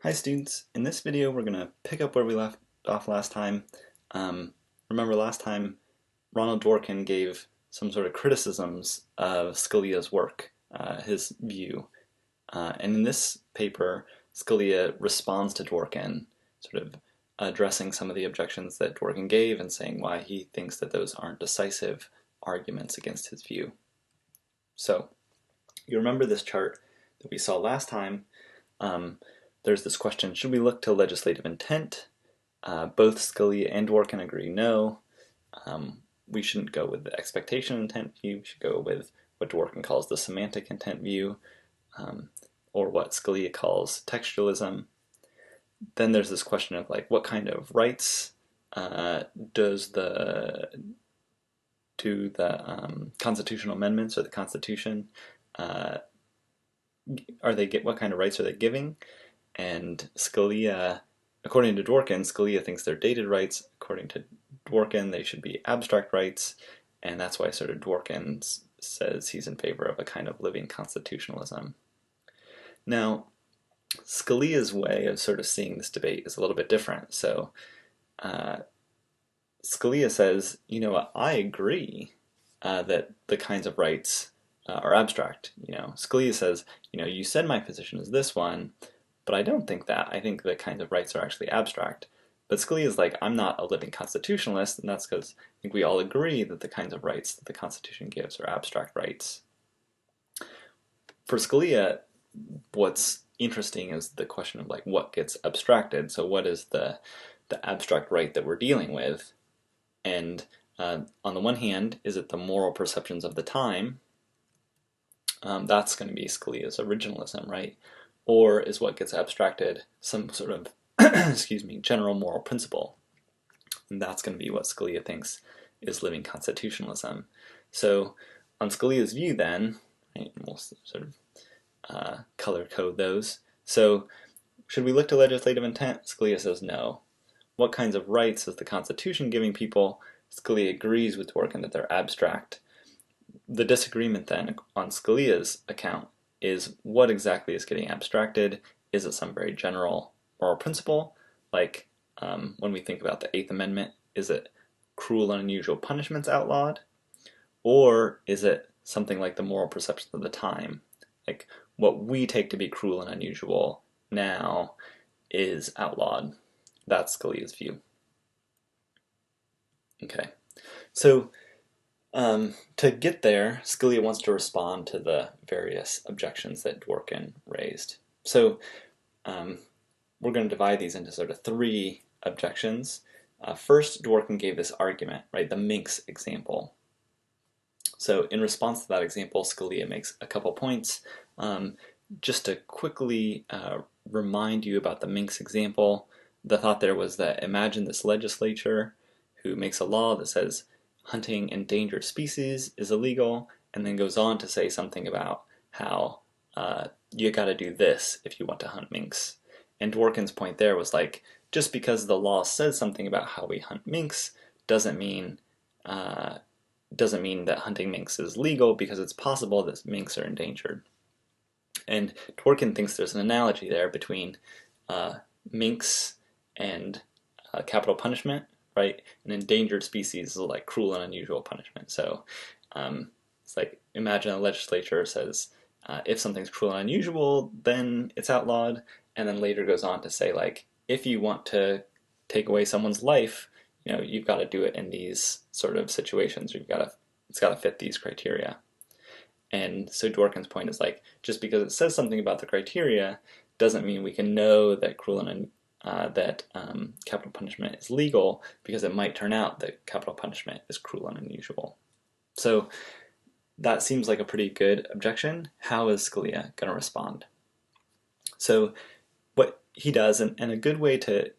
Hi students, in this video we're going to pick up where we left off last time. Remember last time Ronald Dworkin gave some sort of criticisms of Scalia's work, his view. And in this paper, Scalia responds to Dworkin, sort of addressing some of the objections that Dworkin gave and saying why he thinks that those aren't decisive arguments against his view. So, you remember this chart that we saw last time. There's this question, should we look to legislative intent? Both Scalia and Dworkin agree no. We shouldn't go with the expectation intent view. We should go with what Dworkin calls the semantic intent view, or what Scalia calls textualism. Then there's this question of like, what kind of rights do the constitutional amendments or the Constitution, what kind of rights are they giving? And Scalia, according to Dworkin, Scalia thinks they're dated rights. According to Dworkin, they should be abstract rights, and that's why sort of Dworkin says he's in favor of a kind of living constitutionalism. Now, Scalia's way of sort of seeing this debate is a little bit different. So Scalia says, you know what, I agree that the kinds of rights are abstract. Scalia says, you said my position is this one, but I don't think that. I think the kinds of rights are actually abstract. But Scalia is like, I'm not a living constitutionalist, and that's because I think we all agree that the kinds of rights that the Constitution gives are abstract rights. For Scalia, what's interesting is the question of like what gets abstracted. So what is the abstract right that we're dealing with? And on the one hand, is it the moral perceptions of the time? That's going to be Scalia's originalism, right? Or is what gets abstracted some sort of general moral principle? And that's going to be what Scalia thinks is living constitutionalism. So on Scalia's view then, right, we'll sort of color code those. So should we look to legislative intent? Scalia says no. What kinds of rights is the Constitution giving people? Scalia agrees with Dworkin that they're abstract. The disagreement then on Scalia's account is what exactly is getting abstracted. Is it some very general moral principle, like when we think about the Eighth Amendment, is it cruel and unusual punishments outlawed? Or is it something like the moral perceptions of the time, like what we take to be cruel and unusual now is outlawed? That's Scalia's view. Okay, so to get there, Scalia wants to respond to the various objections that Dworkin raised. So we're going to divide these into sort of three objections. First, Dworkin gave this argument, right, the minx example. So in response to that example, Scalia makes a couple points. Just to quickly remind you about the minx example, the thought there was that imagine this legislature who makes a law that says hunting endangered species is illegal, and then goes on to say something about how you got to do this if you want to hunt minks. And Dworkin's point there was like, just because the law says something about how we hunt minks doesn't mean that hunting minks is legal, because it's possible that minks are endangered. And Dworkin thinks there's an analogy there between minks and capital punishment, right? An endangered species is like cruel and unusual punishment. So it's like, imagine a legislature says, if something's cruel and unusual, then it's outlawed, and then later goes on to say, like, if you want to take away someone's life, you've got to do it in these sort of situations. It's got to fit these criteria. And so Dworkin's point is like, just because it says something about the criteria doesn't mean we can know that capital punishment is legal, because it might turn out that capital punishment is cruel and unusual. So that seems like a pretty good objection. How is Scalia going to respond? So what he does, and a good way to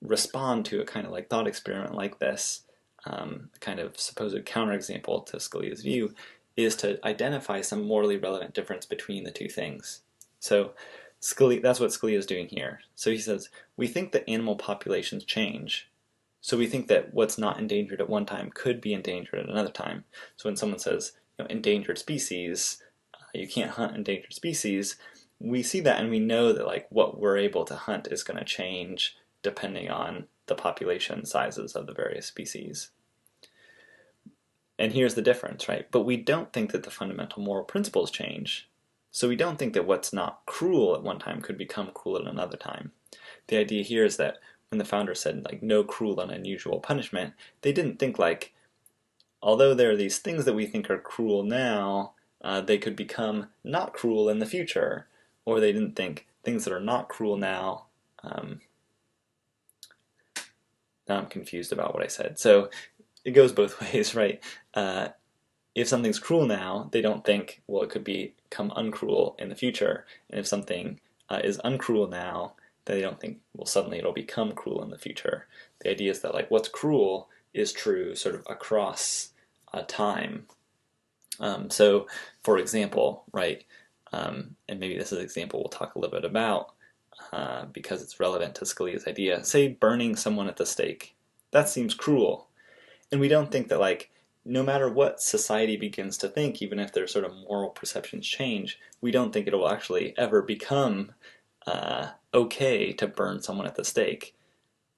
respond to a kind of like thought experiment like this, kind of supposed counterexample to Scalia's view, is to identify some morally relevant difference between the two things. So that's what Scalia is doing here. So he says, we think that animal populations change. So we think that what's not endangered at one time could be endangered at another time. So when someone says, endangered species, you can't hunt endangered species, we see that and we know that like what we're able to hunt is going to change depending on the population sizes of the various species. And here's the difference, right? But we don't think that the fundamental moral principles change. So we don't think that what's not cruel at one time could become cruel at another time. The idea here is that when the founders said like no cruel and unusual punishment, they didn't think like, although there are these things that we think are cruel now, they could become not cruel in the future. Or they didn't think things that are not cruel now. Now I'm confused about what I said. So it goes both ways, right? If something's cruel now, they don't think, well, it could become uncruel in the future. And if something is uncruel now, then they don't think, well, suddenly it'll become cruel in the future. The idea is that like what's cruel is true sort of across time. So, for example, right, and maybe this is an example we'll talk a little bit about because it's relevant to Scalia's idea. Say burning someone at the stake. That seems cruel. And we don't think that like no matter what society begins to think, even if their sort of moral perceptions change, we don't think it will actually ever become okay to burn someone at the stake.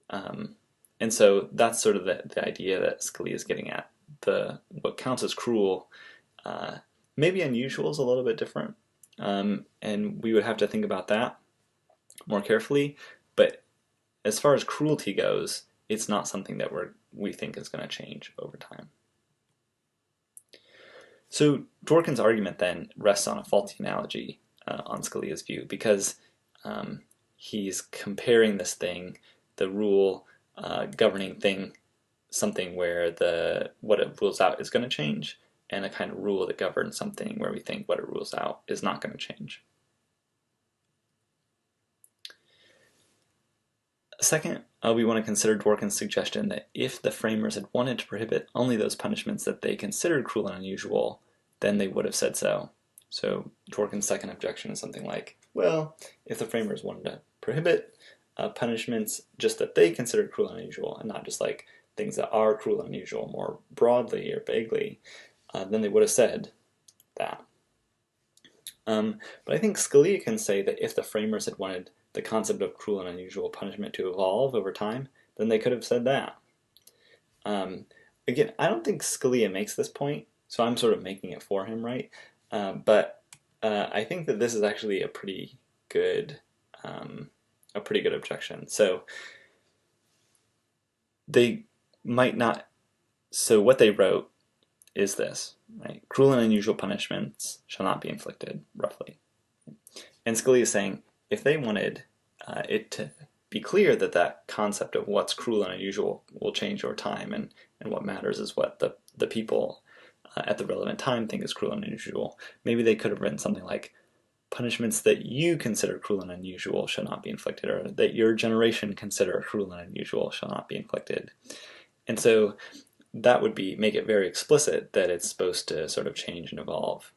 And so that's sort of the idea that Scalia is getting at. What counts as cruel, maybe unusual is a little bit different, and we would have to think about that more carefully. But as far as cruelty goes, it's not something that we think is going to change over time. So Dworkin's argument then rests on a faulty analogy on Scalia's view, because he's comparing this thing, the rule governing something where what it rules out is going to change, and a kind of rule that governs something where we think what it rules out is not going to change. Second, we want to consider Dworkin's suggestion that if the framers had wanted to prohibit only those punishments that they considered cruel and unusual, then they would have said so. So Dworkin's second objection is something like, well, if the framers wanted to prohibit punishments just that they considered cruel and unusual, and not just like things that are cruel and unusual more broadly or vaguely, then they would have said that. But I think Scalia can say that if the framers had wanted the concept of cruel and unusual punishment to evolve over time, then they could have said that. Again, I don't think Scalia makes this point, so I'm sort of making it for him, right? But I think that this is actually a pretty good objection. So they might not. So what they wrote is this, right? Cruel and unusual punishments shall not be inflicted, roughly. And Scalia is saying, if they wanted it to be clear that that concept of what's cruel and unusual will change over time, and what matters is what the people at the relevant time think is cruel and unusual, maybe they could have written something like, punishments that you consider cruel and unusual shall not be inflicted, or that your generation consider cruel and unusual shall not be inflicted. And so that would make it very explicit that it's supposed to sort of change and evolve.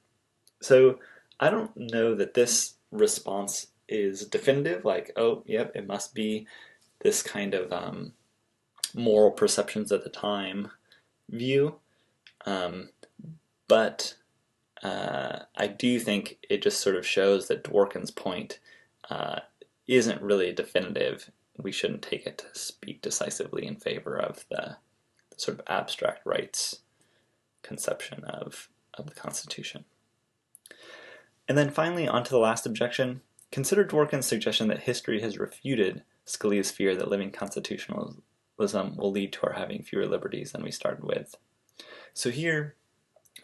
So I don't know that this response is definitive, like, oh, yep, it must be this kind of moral perceptions at the time view. But I do think it just sort of shows that Dworkin's point isn't really definitive. We shouldn't take it to speak decisively in favor of the sort of abstract rights conception of the Constitution. And then finally, on to the last objection. Consider Dworkin's suggestion that history has refuted Scalia's fear that living constitutionalism will lead to our having fewer liberties than we started with. So here,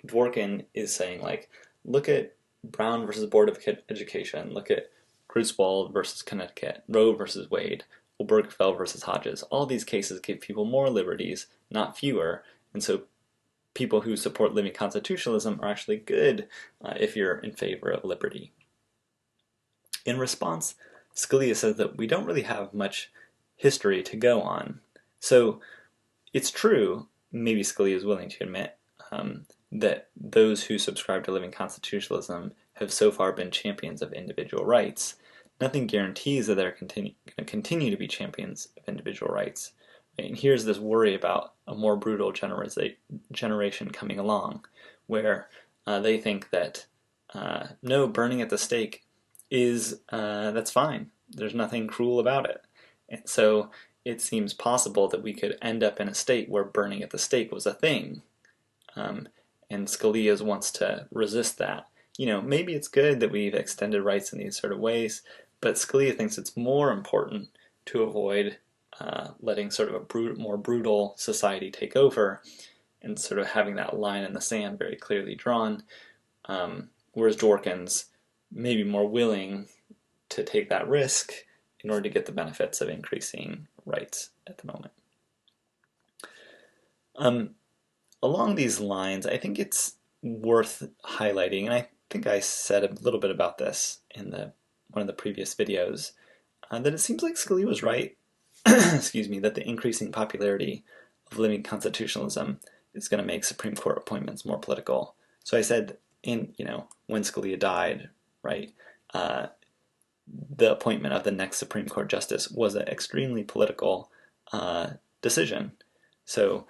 Dworkin is saying, like, look at Brown versus Board of Education, look at Griswold versus Connecticut, Roe versus Wade, Obergefell versus Hodges. All these cases give people more liberties, not fewer, and so people who support living constitutionalism are actually good if you're in favor of liberty. In response, Scalia says that we don't really have much history to go on. So it's true, maybe Scalia is willing to admit, that those who subscribe to living constitutionalism have so far been champions of individual rights. Nothing guarantees that they're going to continue to be champions of individual rights. And here's this worry about a more brutal generation coming along, where they think that no, burning at the stake is that's fine. There's nothing cruel about it. And so it seems possible that we could end up in a state where burning at the stake was a thing. Um, and Scalia wants to resist that. Maybe it's good that we've extended rights in these sort of ways, but Scalia thinks it's more important to avoid letting sort of more brutal society take over and sort of having that line in the sand very clearly drawn, whereas Dworkin's maybe more willing to take that risk in order to get the benefits of increasing rights at the moment. Along these lines, I think it's worth highlighting, and I think I said a little bit about this in one of the previous videos, that it seems like Scalia was right, excuse me, that the increasing popularity of living constitutionalism is going to make Supreme Court appointments more political. So I said when Scalia died, right, the appointment of the next Supreme Court justice was an extremely political decision. So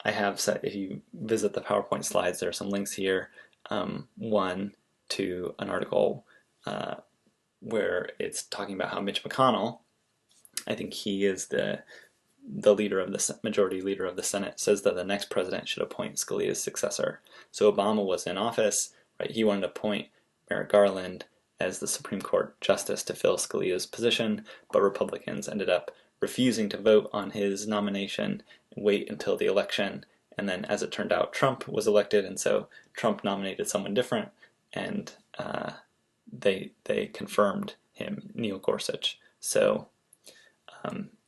I have set, if you visit the PowerPoint slides, there are some links here. One to an article where it's talking about how Mitch McConnell, I think he is the leader of the majority leader of the Senate, says that the next president should appoint Scalia's successor. So Obama was in office, right? He wanted to appoint Merrick Garland as the Supreme Court justice to fill Scalia's position, but Republicans ended up refusing to vote on his nomination and wait until the election. And then, as it turned out, Trump was elected, and so Trump nominated someone different, and they confirmed him, Neil Gorsuch. So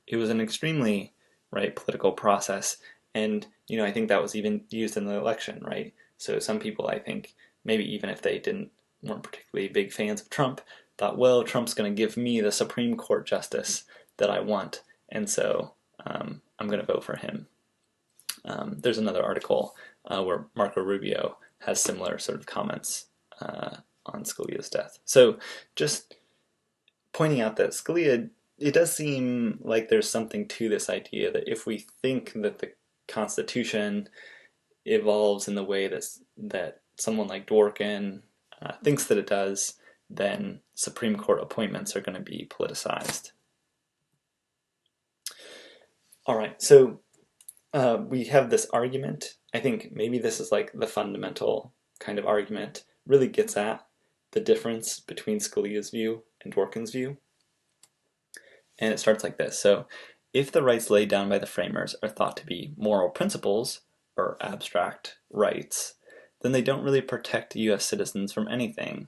it was an extremely political process, and I think that was even used in the election, right? So some people, I think, maybe even if they weren't particularly big fans of Trump, thought, well, Trump's going to give me the Supreme Court justice that I want, and so I'm going to vote for him. There's another article where Marco Rubio has similar sort of comments on Scalia's death. So just pointing out that Scalia, it does seem like there's something to this idea that if we think that the Constitution evolves in the way that someone like Dworkin thinks that it does, then Supreme Court appointments are going to be politicized. All right, so we have this argument. I think maybe this is like the fundamental kind of argument, really gets at the difference between Scalia's view and Dworkin's view. And it starts like this. So, if the rights laid down by the framers are thought to be moral principles, or abstract rights, then they don't really protect U.S. citizens from anything.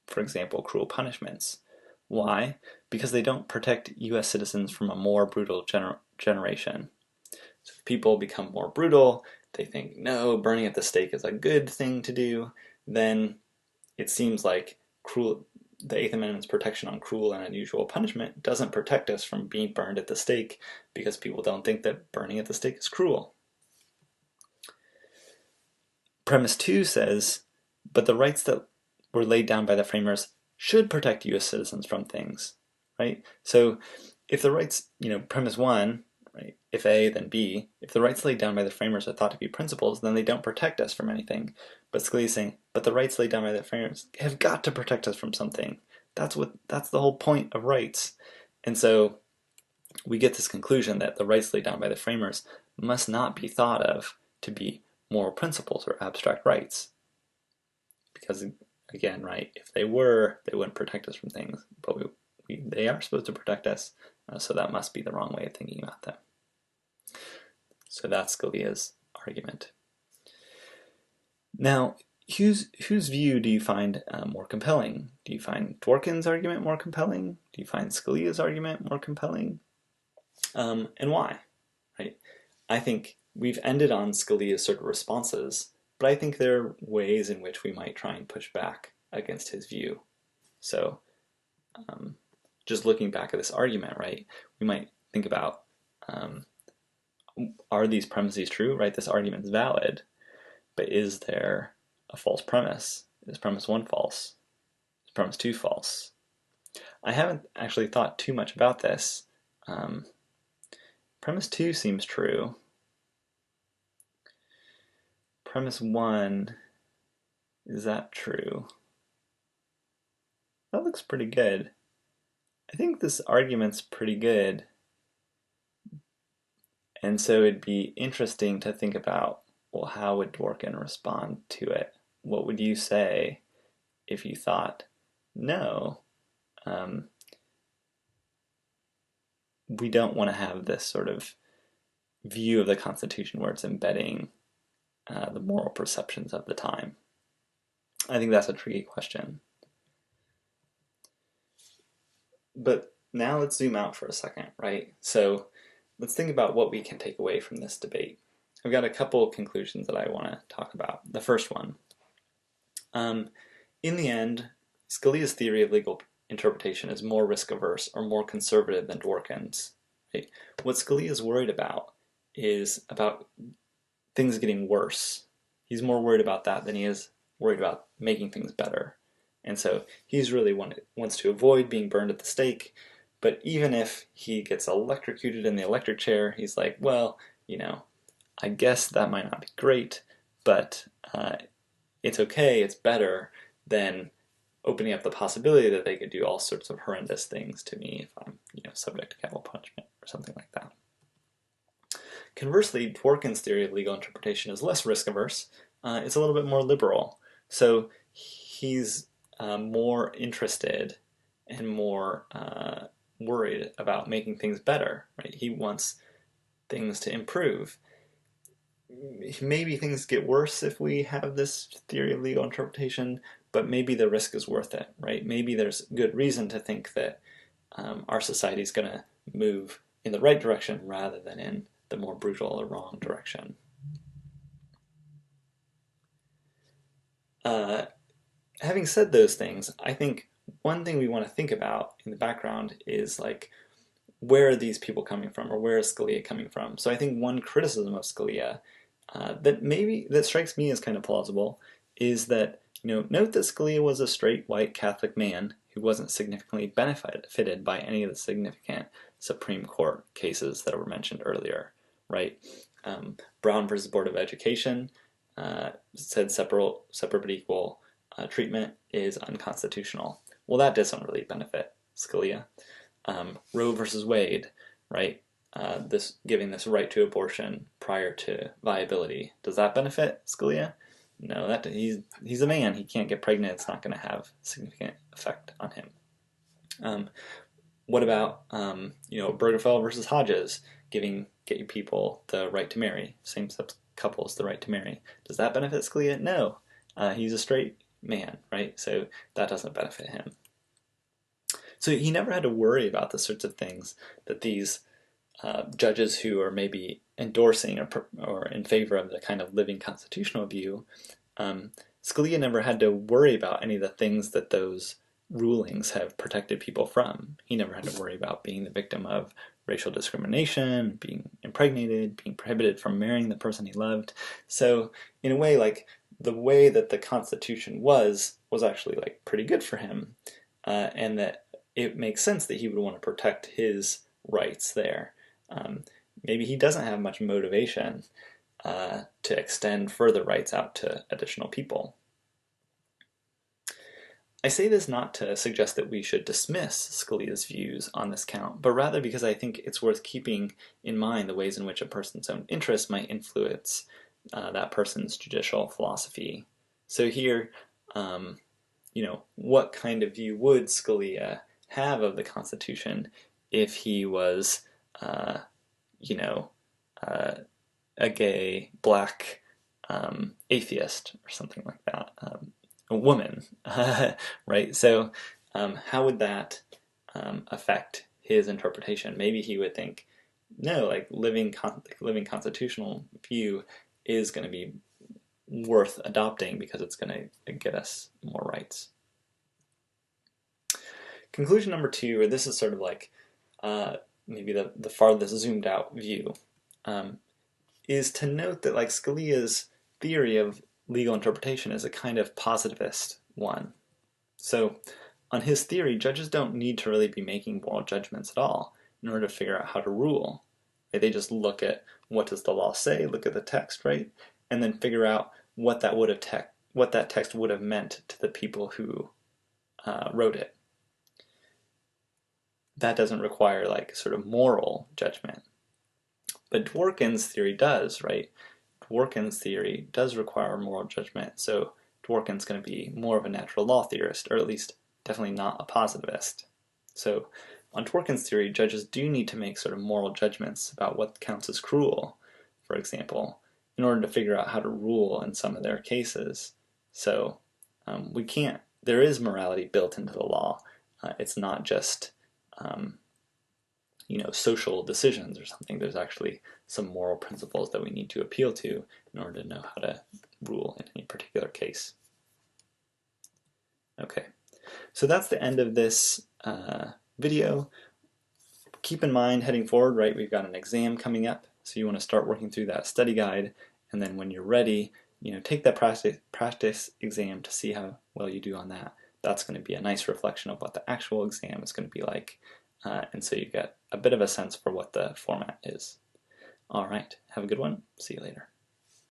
For example, cruel punishments. Why? Because they don't protect U.S. citizens from a more brutal generation. So if people become more brutal, they think, no, burning at the stake is a good thing to do, then it seems like the Eighth Amendment's protection on cruel and unusual punishment doesn't protect us from being burned at the stake because people don't think that burning at the stake is cruel. Premise 2 says, but the rights that were laid down by the framers should protect U.S. citizens from things, right? So if the rights, premise 1, right, if A, then B, if the rights laid down by the framers are thought to be principles, then they don't protect us from anything. But Scalia is saying, but the rights laid down by the framers have got to protect us from something. That's the whole point of rights. And so we get this conclusion that the rights laid down by the framers must not be thought of to be moral principles or abstract rights. Because, again, right, if they were, they wouldn't protect us from things. But they are supposed to protect us, so that must be the wrong way of thinking about them. So that's Scalia's argument. Now, whose view do you find more compelling? Do you find Dworkin's argument more compelling? Do you find Scalia's argument more compelling? And why? Right? I think we've ended on Scalia's sort of responses, but I think there are ways in which we might try and push back against his view. So, just looking back at this argument, right, we might think about, are these premises true, right? This argument is valid, but is there a false premise? Is premise 1 false? Is premise 2 false? I haven't actually thought too much about this. Premise 2 seems true. Premise 1, is that true? that looks pretty good. I think this argument's pretty good, and so it'd be interesting to think about, well, how would Dworkin respond to it? What would you say if you thought, no, um, we don't want to have this sort of view of the Constitution where it's embedding the moral perceptions of the time? I think that's a tricky question. But now let's zoom out for a second, right? So let's think about what we can take away from this debate. I've got a couple of conclusions that I want to talk about. The first one, in the end, Scalia's theory of legal interpretation is more risk-averse or more conservative than Dworkin's. Right? What Scalia is worried about is about things getting worse. He's more worried about that than he is worried about making things better. And so he's really wants to avoid being burned at the stake. But even if he gets electrocuted in the electric chair, he's like, well, I guess that might not be great, but it's okay, it's better than opening up the possibility that they could do all sorts of horrendous things to me if I'm, subject to capital punishment or something like that. Conversely, Dworkin's theory of legal interpretation is less risk-averse. It's a little bit more liberal. So he's more interested and more worried about making things better, right? He wants things to improve. Maybe things get worse if we have this theory of legal interpretation, but maybe the risk is worth it, right? Maybe there's good reason to think that our society is going to move in the right direction rather than in the more brutal or wrong direction. Having said those things, I think one thing we want to think about in the background is like, where are these people coming from, or where is Scalia coming from? So I think one criticism of Scalia that strikes me as kind of plausible is that, note that Scalia was a straight white Catholic man who wasn't significantly benefited by any of the significant Supreme Court cases that were mentioned earlier, right? Brown versus Board of Education said separate but equal treatment is unconstitutional. Well, that doesn't really benefit Scalia. Roe versus Wade, right? This giving this right to abortion prior to viability. Does that benefit Scalia? No, he's a man. He can't get pregnant. It's not going to have significant effect on him. What about Obergefell versus Hodges, giving gay people the right to marry, same-sex couples the right to marry? Does that benefit Scalia? No. He's a straight man, right? So that doesn't benefit him. So he never had to worry about the sorts of things that these judges who are maybe endorsing or in favor of the kind of living constitutional view, Scalia never had to worry about any of the things that those rulings have protected people from. He never had to worry about being the victim of racial discrimination, being impregnated, being prohibited from marrying the person he loved. So in a way, like, the way that the Constitution was actually like pretty good for him, and that it makes sense that he would want to protect his rights there. Maybe he doesn't have much motivation to extend further rights out to additional people. I say this not to suggest that we should dismiss Scalia's views on this count, but rather because I think it's worth keeping in mind the ways in which a person's own interests might influence that person's judicial philosophy. So here, what kind of view would Scalia have of the Constitution if he was, a gay black atheist or something like that, a woman, right? So how would that affect his interpretation? Maybe he would think, no, like living constitutional view is going to be worth adopting because it's going to get us more rights. Conclusion number 2, or this is sort of like maybe the farthest zoomed out view, is to note that like Scalia's theory of legal interpretation is a kind of positivist one. So on his theory, judges don't need to really be making moral judgments at all in order to figure out how to rule. They just look at what does the law say, look at the text, right? And then figure out what that text would have meant to the people who wrote it. that doesn't require like sort of moral judgment. But Dworkin's theory does, right? Dworkin's theory does require moral judgment, so Dworkin's going to be more of a natural law theorist, or at least definitely not a positivist. So on Dworkin's theory, judges do need to make sort of moral judgments about what counts as cruel, for example, in order to figure out how to rule in some of their cases. So we can't, there is morality built into the law. It's not just social decisions or something. There's actually some moral principles that we need to appeal to in order to know how to rule in any particular case. Okay, so that's the end of this video. Keep in mind, heading forward, right, we've got an exam coming up, so you want to start working through that study guide, and then when you're ready, take that practice exam to see how well you do on that. That's going to be a nice reflection of what the actual exam is going to be like, and so you get a bit of a sense for what the format is. All right, have a good one. See you later.